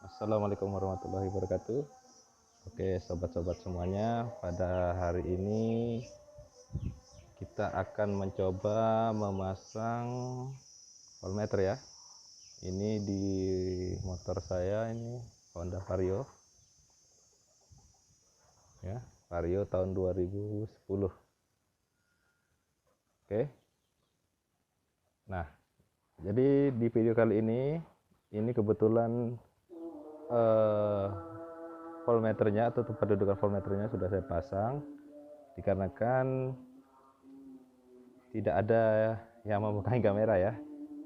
Assalamualaikum warahmatullahi wabarakatuh. Oke, sobat-sobat semuanya, pada hari ini kita akan mencoba memasang voltmeter ya. Ini di motor saya, ini Honda Vario ya, Vario tahun 2010. Oke. Nah, jadi di video kali ini kebetulan voltmeternya atau tempat dudukan voltmeternya sudah saya pasang, dikarenakan tidak ada yang memegang kamera ya.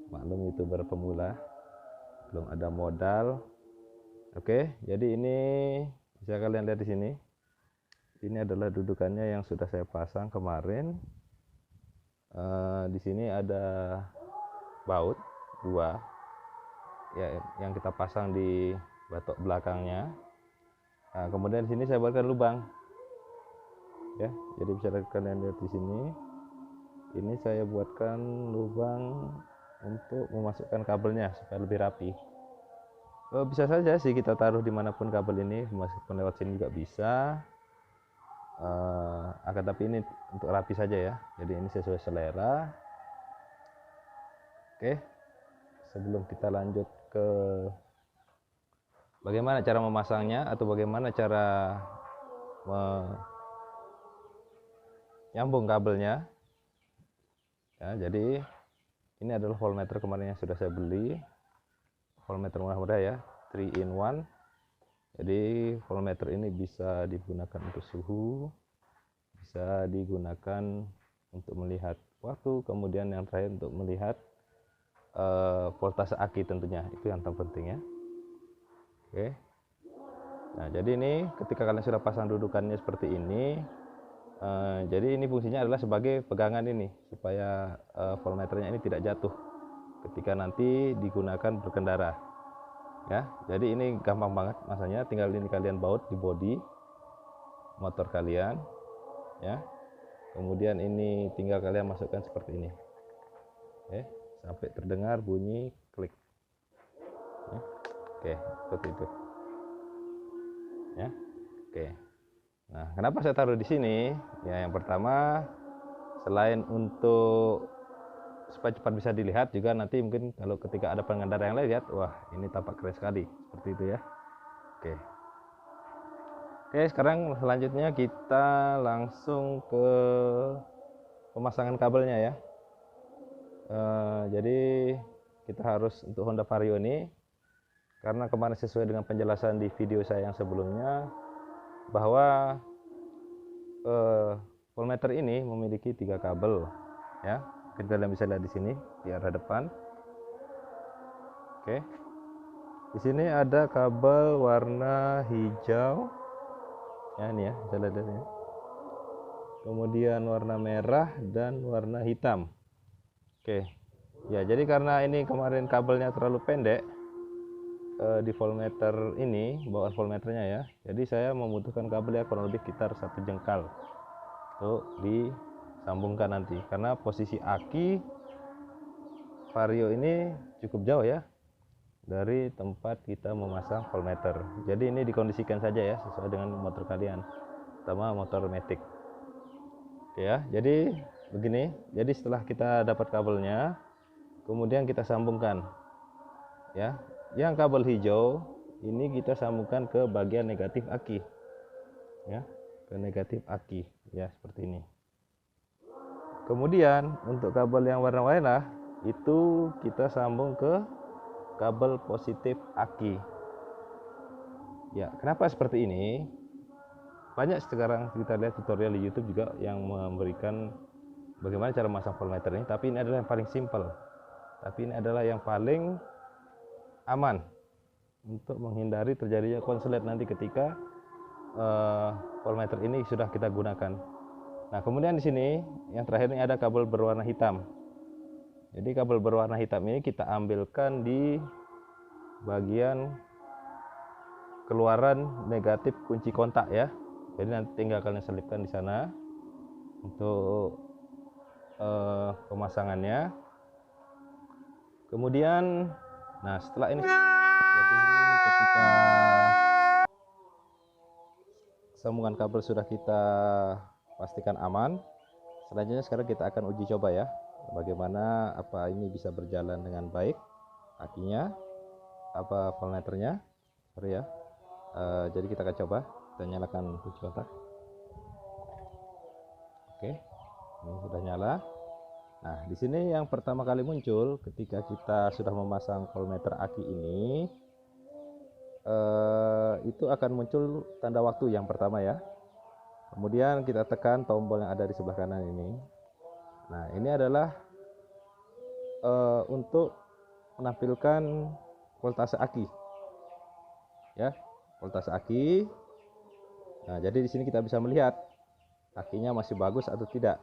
Maklum YouTuber pemula, belum ada modal. Oke, jadi ini bisa kalian lihat di sini. Ini adalah dudukannya yang sudah saya pasang kemarin. Di sini ada baut dua ya, yang kita pasang di batok belakangnya. Nah, kemudian di sini saya buatkan lubang ya, jadi bisa kalian lihat di sini. Ini saya buatkan lubang untuk memasukkan kabelnya supaya lebih rapi. Bisa saja sih kita taruh dimanapun kabel ini, meskipun lewat sini juga bisa. Akan tapi ini untuk rapi saja ya, jadi ini sesuai selera. Oke, sebelum kita lanjut ke bagaimana cara memasangnya atau bagaimana cara menyambung kabelnya ya, jadi ini adalah voltmeter kemarin yang sudah saya beli, voltmeter murah-murah ya, 3 in 1. Jadi voltmeter ini bisa digunakan untuk suhu, bisa digunakan untuk melihat waktu, kemudian yang terakhir untuk melihat voltase aki tentunya, itu yang terpenting ya. Oke. Nah, jadi ini ketika kalian sudah pasang dudukannya seperti ini, jadi ini fungsinya adalah sebagai pegangan ini supaya voltmeternya ini tidak jatuh ketika nanti digunakan berkendara ya. Jadi ini gampang banget masanya, tinggal ini kalian baut di bodi motor kalian ya, kemudian ini tinggal kalian masukkan seperti ini. Oke, sampai terdengar bunyi klik ya. Oke, seperti itu ya. Oke, nah kenapa saya taruh di sini ya, yang pertama selain untuk supaya cepat bisa dilihat, juga nanti mungkin kalau ketika ada pengendara yang lain lihat, wah ini tampak keren sekali, seperti itu ya. Oke. Oke, sekarang selanjutnya kita langsung ke pemasangan kabelnya ya. Jadi kita harus untuk Honda Vario ini, karena kemarin sesuai dengan penjelasan di video saya yang sebelumnya bahwa voltmeter ini memiliki 3 kabel ya. Kita bisa lihat di sini di arah depan. Oke, di sini ada kabel warna hijau ya, ini ya, bisa lihat ya. Kemudian warna merah dan warna hitam. Oke ya, jadi karena ini kemarin kabelnya terlalu pendek di voltmeter ini, bawaan voltmeternya ya, jadi saya membutuhkan kabel ya kurang lebih sekitar 1 jengkal untuk disambungkan nanti, karena posisi aki Vario ini cukup jauh ya dari tempat kita memasang voltmeter. Jadi ini dikondisikan saja ya sesuai dengan motor kalian, terutama motor matic. Oke ya, jadi begini. Jadi setelah kita dapat kabelnya, kemudian kita sambungkan ya. Yang kabel hijau ini kita sambungkan ke bagian negatif aki ya, ke negatif aki ya, seperti ini. Kemudian untuk kabel yang warna-warna itu kita sambung ke kabel positif aki ya. Kenapa seperti ini? Banyak sekarang kita lihat tutorial di YouTube juga yang memberikan bagaimana cara memasang voltmeter ini, tapi ini adalah yang paling simple, tapi ini adalah yang paling aman untuk menghindari terjadinya konslet nanti ketika voltmeter ini sudah kita gunakan. Nah, kemudian di sini yang terakhir ini ada kabel berwarna hitam. Jadi kabel berwarna hitam ini kita ambilkan di bagian keluaran negatif kunci kontak ya. Jadi nanti tinggal kalian selipkan di sana untuk pemasangannya. Kemudian nah setelah ini, jadi ketika sambungan kabel sudah kita pastikan aman, selanjutnya sekarang kita akan uji coba ya, bagaimana apa ini bisa berjalan dengan baik akinya, apa voltmeternya, sorry ya. Jadi kita akan coba, kita nyalakan kunci kontak. Oke, ini sudah nyala. Nah, di sini yang pertama kali muncul ketika kita sudah memasang voltmeter aki ini, itu akan muncul tanda waktu yang pertama ya. Kemudian kita tekan tombol yang ada di sebelah kanan ini. Nah, ini adalah untuk menampilkan voltase aki, ya, voltase aki. Nah, jadi di sini kita bisa melihat akinya masih bagus atau tidak.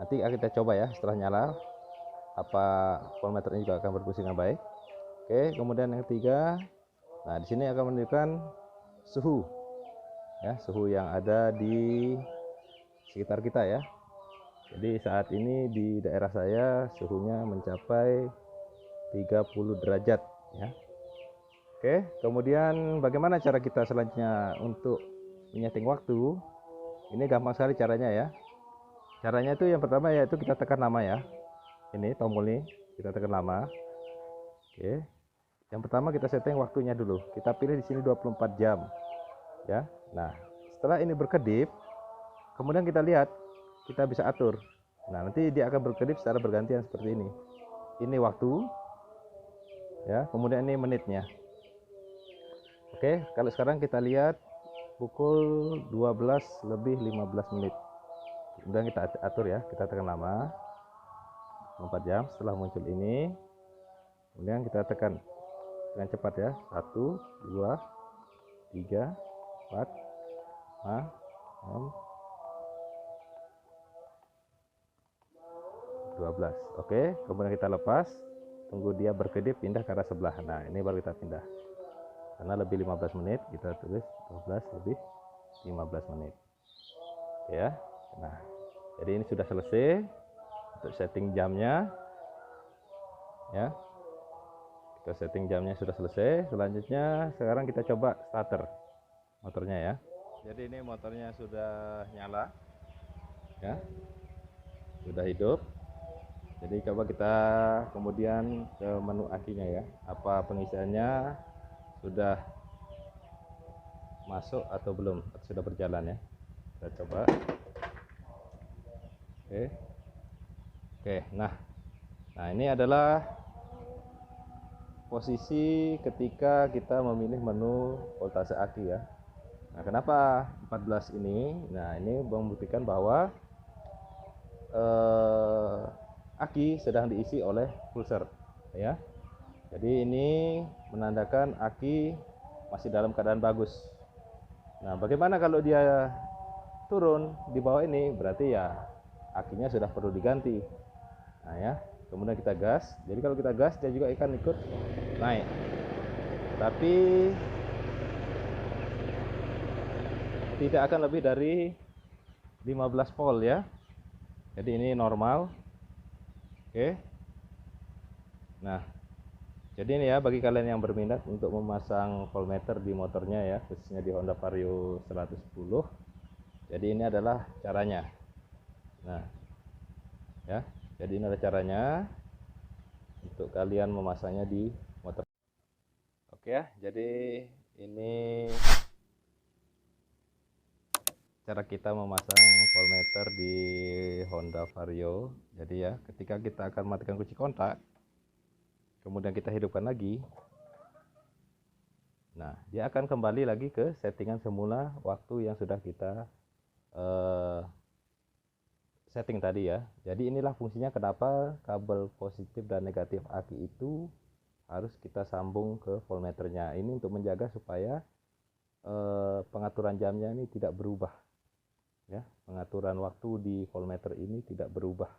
Nanti kita coba ya setelah nyala, apa voltmeter ini juga akan berfungsi dengan baik. Oke, kemudian yang ketiga, nah di sini akan menunjukkan suhu, ya, suhu yang ada di sekitar kita ya. Jadi saat ini di daerah saya suhunya mencapai 30 derajat ya. Oke, kemudian bagaimana cara kita selanjutnya untuk menyeting waktu? Ini gampang sekali caranya ya. Caranya itu yang pertama yaitu kita tekan lama ya. Ini tombol ini kita tekan lama. Oke. Yang pertama kita setting waktunya dulu. Kita pilih di sini 24 jam. Ya. Nah, setelah ini berkedip, kemudian kita lihat, kita bisa atur. Nah, nanti dia akan berkedip secara bergantian seperti ini. Ini waktu. Ya, kemudian ini menitnya. Oke, kalau sekarang kita lihat pukul 12 lebih 15 menit. Kemudian kita atur ya, kita tekan lama 4 jam setelah muncul ini. Kemudian kita tekan dengan cepat ya, 1 2 3 4 5 6 12. Oke, kemudian kita lepas, tunggu dia berkedip pindah ke arah sebelah. Nah, ini baru kita pindah. Karena lebih 15 menit, kita tulis 12 lebih 15 menit. Oke ya. Nah, jadi ini sudah selesai untuk setting jamnya ya. Kita setting jamnya sudah selesai. Selanjutnya sekarang kita coba starter motornya ya. Jadi ini motornya sudah nyala ya, sudah hidup. Jadi coba kita kemudian ke menu akinya ya, apa pengisiannya sudah masuk atau belum, atau sudah berjalan ya. Kita coba. Oke, nah ini adalah posisi ketika kita memilih menu voltase aki ya. Nah, kenapa 14 ini? Nah, ini membuktikan bahwa aki sedang diisi oleh pulser ya. Jadi ini menandakan aki masih dalam keadaan bagus. Nah, bagaimana kalau dia turun di bawah ini? Berarti ya akinya sudah perlu diganti. Nah ya, kemudian kita gas. Jadi kalau kita gas dia juga akan ikut naik. Tapi tidak akan lebih dari 15 volt ya. Jadi ini normal. Oke. Nah, jadi ini ya bagi kalian yang berminat untuk memasang voltmeter di motornya ya, khususnya di Honda Vario 110. Jadi ini adalah caranya. Nah, ya. Jadi ini adalah caranya untuk kalian memasangnya di motor. Oke ya, jadi ini cara kita memasang voltmeter di Honda Vario. Jadi ya, ketika kita akan matikan kunci kontak, kemudian kita hidupkan lagi, nah dia akan kembali lagi ke settingan semula waktu yang sudah kita setting tadi ya. Jadi inilah fungsinya kenapa kabel positif dan negatif aki itu harus kita sambung ke voltmeternya. Ini untuk menjaga supaya pengaturan jamnya ini tidak berubah ya, pengaturan waktu di voltmeter ini tidak berubah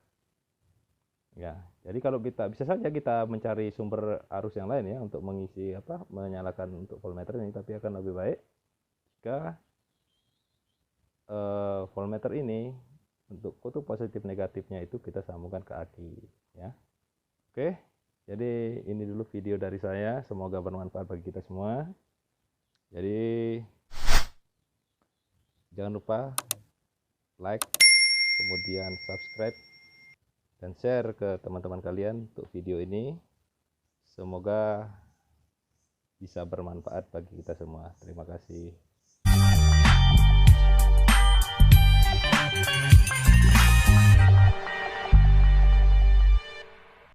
ya. Jadi kalau kita bisa saja kita mencari sumber arus yang lain ya untuk mengisi menyalakan untuk voltmeter ini, tapi akan lebih baik jika voltmeter ini untuk kutub positif negatifnya itu kita sambungkan ke aki ya. Oke, Jadi ini dulu video dari saya, semoga bermanfaat bagi kita semua. Jadi jangan lupa like, kemudian subscribe dan share ke teman-teman kalian untuk video ini. Semoga bisa bermanfaat bagi kita semua. Terima kasih.